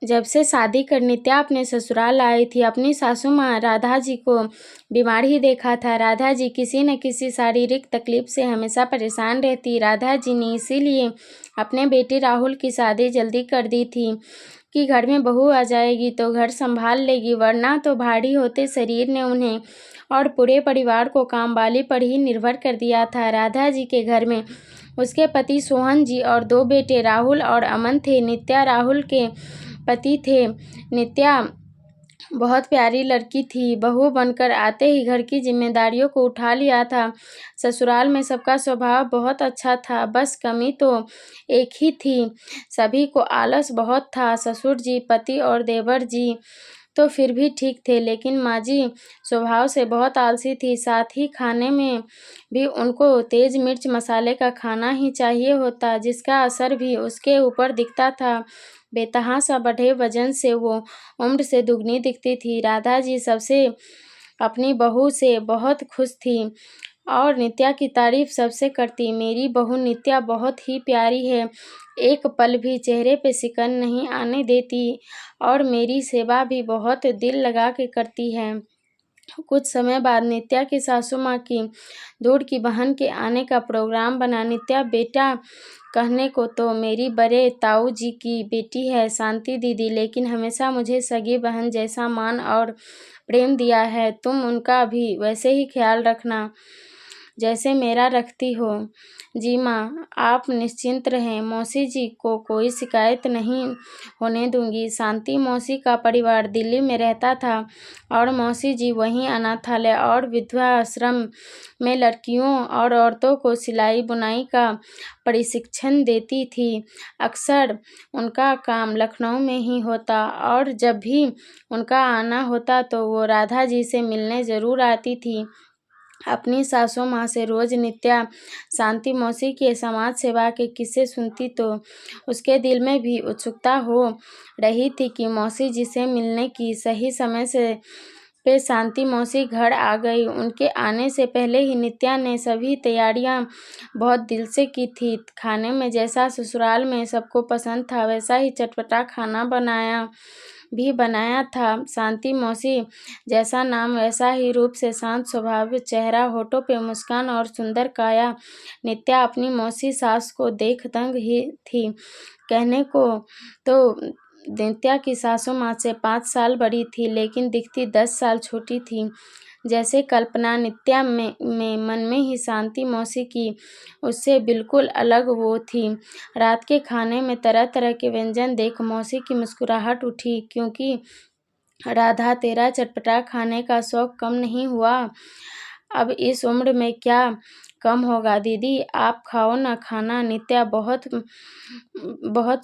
जब से शादी कर नित्या अपने ससुराल आई थी, अपनी सासू माँ राधा जी को बीमार ही देखा था। राधा जी किसी न किसी शारीरिक तकलीफ से हमेशा परेशान रहती। राधा जी ने इसीलिए अपने बेटे राहुल की शादी जल्दी कर दी थी कि घर में बहू आ जाएगी तो घर संभाल लेगी, वरना तो भारी होते शरीर ने उन्हें और पूरे परिवार को कामवाली पर ही निर्भर कर दिया था। राधा जी के घर में उसके पति सोहन जी और 2 बेटे राहुल और अमन थे। नित्या राहुल के पति थे। नित्या बहुत प्यारी लड़की थी। बहू बनकर आते ही घर की जिम्मेदारियों को उठा लिया था। ससुराल में सबका स्वभाव बहुत अच्छा था, बस कमी तो एक ही थी, सभी को आलस बहुत था। ससुर जी, पति और देवर जी तो फिर भी ठीक थे, लेकिन माँ जी स्वभाव से बहुत आलसी थी। साथ ही खाने में भी उनको तेज मिर्च मसाले का खाना ही चाहिए होता, जिसका असर भी उसके ऊपर दिखता था। बेतहाशा बढ़े वजन से वो उम्र से दुगनी दिखती थी। राधा जी सबसे अपनी बहू से बहुत खुश थी और नित्या की तारीफ सबसे करती। मेरी बहू नित्या बहुत ही प्यारी है, एक पल भी चेहरे पे सिकन नहीं आने देती और मेरी सेवा भी बहुत दिल लगा के करती है। कुछ समय बाद नित्या की सासू माँ की दूर की बहन के आने का प्रोग्राम बना। नित्या बेटा कहने को तो मेरी बड़े ताऊ जी की बेटी है शांति दीदी, लेकिन हमेशा मुझे सगी बहन जैसा मान और प्रेम दिया है। तुम उनका भी वैसे ही ख्याल रखना जैसे मेरा रखती हो। जी माँ, आप निश्चिंत रहें, मौसी जी को कोई शिकायत नहीं होने दूंगी। शांति मौसी का परिवार दिल्ली में रहता था और मौसी जी वहीं अनाथालय और विधवा आश्रम में लड़कियों और औरतों को सिलाई बुनाई का प्रशिक्षण देती थी। अक्सर उनका काम लखनऊ में ही होता और जब भी उनका आना होता तो वो राधा जी से मिलने ज़रूर आती थी। अपनी सासू माँ से रोज नित्या शांति मौसी के समाज सेवा के किस्से सुनती तो उसके दिल में भी उत्सुकता हो रही थी कि मौसी जी से मिलने की। सही समय से पे शांति मौसी घर आ गई। उनके आने से पहले ही नित्या ने सभी तैयारियां बहुत दिल से की थी। खाने में जैसा ससुराल में सबको पसंद था वैसा ही चटपटा खाना बनाया था। शांति मौसी जैसा नाम वैसा ही रूप से शांत स्वभाव, चेहरा, होठों पे मुस्कान और सुंदर काया। नित्या अपनी मौसी सास को देख दंग ही थी। कहने को तो नित्या की सासू माँ से 5 साल बड़ी थी, लेकिन दिखती 10 साल छोटी थी। जैसे कल्पना नित्या में मन में ही शांति मौसी की उससे बिल्कुल अलग वो थी। रात के खाने में तरह तरह के व्यंजन देख मौसी की मुस्कुराहट उठी, क्योंकि राधा तेरा चटपटा खाने का शौक कम नहीं हुआ। अब इस उम्र में क्या कम होगा दीदी, आप खाओ ना खाना। नित्या बहुत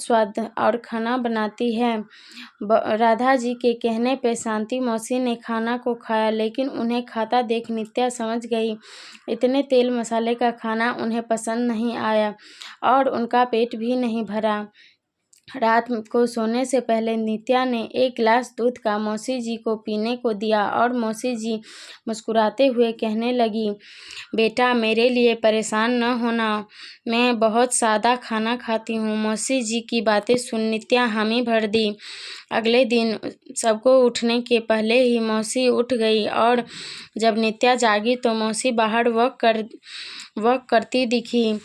स्वाद और खाना बनाती है। राधा जी के कहने पे शांति मौसी ने खाना को खाया, लेकिन उन्हें खाता देख नित्या समझ गई इतने तेल मसाले का खाना उन्हें पसंद नहीं आया और उनका पेट भी नहीं भरा। रात को सोने से पहले नित्या ने 1 गिलास दूध का मौसी जी को पीने को दिया और मौसी जी मुस्कुराते हुए कहने लगी, बेटा मेरे लिए परेशान न होना, मैं बहुत सादा खाना खाती हूँ। मौसी जी की बातें सुन नित्या हामी भर दी। अगले दिन सबको उठने के पहले ही मौसी उठ गई और जब नित्या जागी तो मौसी बाहर वॉक करती दिखी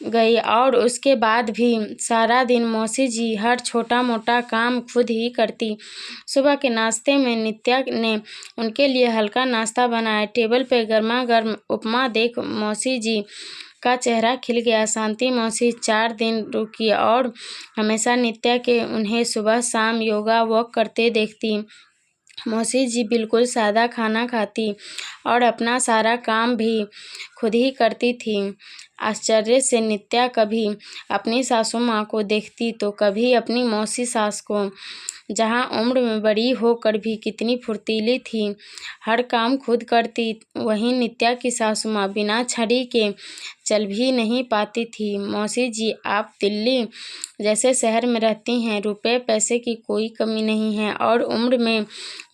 गई और उसके बाद भी सारा दिन मौसी जी हर छोटा मोटा काम खुद ही करती। सुबह के नाश्ते में नित्या ने उनके लिए हल्का नाश्ता बनाया। टेबल पे गर्मा गर्म उपमा देख मौसी जी का चेहरा खिल गया। शांति मौसी 4 दिन रुकी और हमेशा नित्या के उन्हें सुबह शाम योगा वॉक करते देखती। मौसी जी बिल्कुल सादा खाना खाती और अपना सारा काम भी खुद ही करती थी। आश्चर्य से नित्या कभी अपनी सासू माँ को देखती तो कभी अपनी मौसी सास को, जहाँ उम्र में बड़ी होकर भी कितनी फुर्तीली थी, हर काम खुद करती। वहीं नित्या की सासू माँ बिना छड़ी के चल भी नहीं पाती थी। मौसी जी, आप दिल्ली जैसे शहर में रहती हैं, रुपए पैसे की कोई कमी नहीं है और उम्र में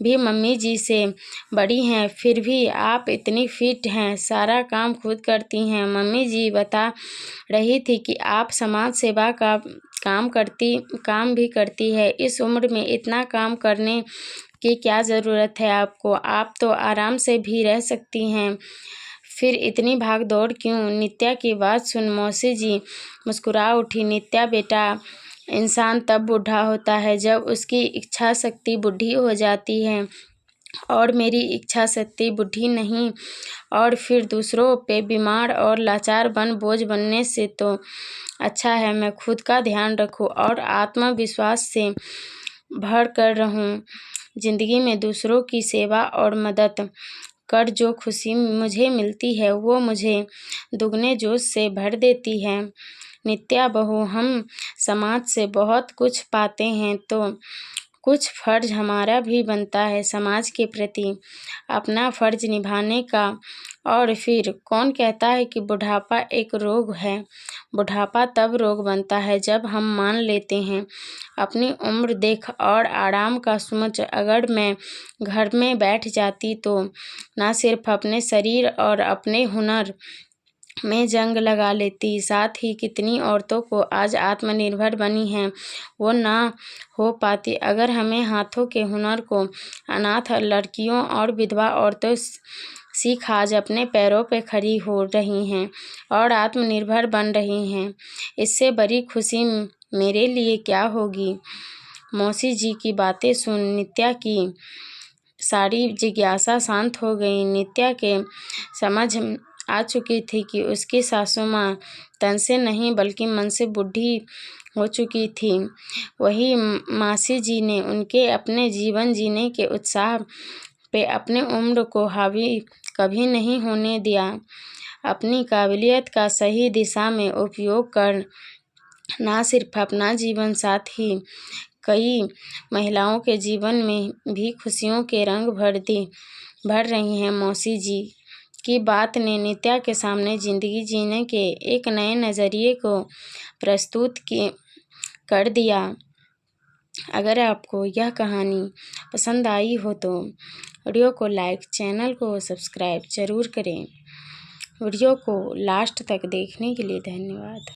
भी मम्मी जी से बड़ी हैं, फिर भी आप इतनी फिट हैं, सारा काम खुद करती हैं। मम्मी जी बता रही थी कि आप समाज सेवा का काम भी करती है। इस उम्र में इतना काम करने की क्या ज़रूरत है आपको? आप तो आराम से भी रह सकती हैं, फिर इतनी भाग दौड़ क्यों? नित्या की बात सुन मौसी जी मुस्कुरा उठी। नित्या बेटा, इंसान तब बूढ़ा होता है जब उसकी इच्छा शक्ति बूढ़ी हो जाती है, और मेरी इच्छा शक्ति बूढ़ी नहीं। और फिर दूसरों पे बीमार और लाचार बोझ बनने से तो अच्छा है मैं खुद का ध्यान रखूं और आत्मविश्वास से भर कर रहूं। जिंदगी में दूसरों की सेवा और मदद कर जो खुशी मुझे मिलती है वो मुझे दुगने जोश से भर देती है। नित्या बहू, हम समाज से बहुत कुछ पाते हैं तो कुछ फर्ज हमारा भी बनता है समाज के प्रति अपना फर्ज निभाने का। और फिर कौन कहता है कि बुढ़ापा एक रोग है? बुढ़ापा तब रोग बनता है जब हम मान लेते हैं अपनी उम्र देख और आराम का सोच अगर मैं घर में बैठ जाती तो ना सिर्फ अपने शरीर और अपने हुनर में जंग लगा लेती, साथ ही कितनी औरतों को आज आत्मनिर्भर बनी हैं वो ना हो पाती अगर हमें हाथों के हुनर को। अनाथ लड़कियों और विधवा औरतों सीख आज अपने पैरों पे खड़ी हो रही हैं और आत्मनिर्भर बन रही हैं। इससे बड़ी खुशी मेरे लिए क्या होगी? मौसी जी की बातें सुन नित्या की सारी जिज्ञासा शांत हो गई। नित्या के समझ आ चुकी थी कि उसकी सासू माँ तन से नहीं बल्कि मन से बूढ़ी हो चुकी थी। वही मासी जी ने उनके अपने जीवन जीने के उत्साह पे अपने उम्र को हावी कभी नहीं होने दिया। अपनी काबिलियत का सही दिशा में उपयोग कर ना सिर्फ अपना जीवन साथ ही कई महिलाओं के जीवन में भी खुशियों के रंग भर रही हैं। मौसी जी की बात ने नित्या के सामने ज़िंदगी जीने के एक नए नज़रिए को प्रस्तुत कर दिया। अगर आपको यह कहानी पसंद आई हो तो वीडियो को लाइक, चैनल को सब्सक्राइब ज़रूर करें। वीडियो को लास्ट तक देखने के लिए धन्यवाद।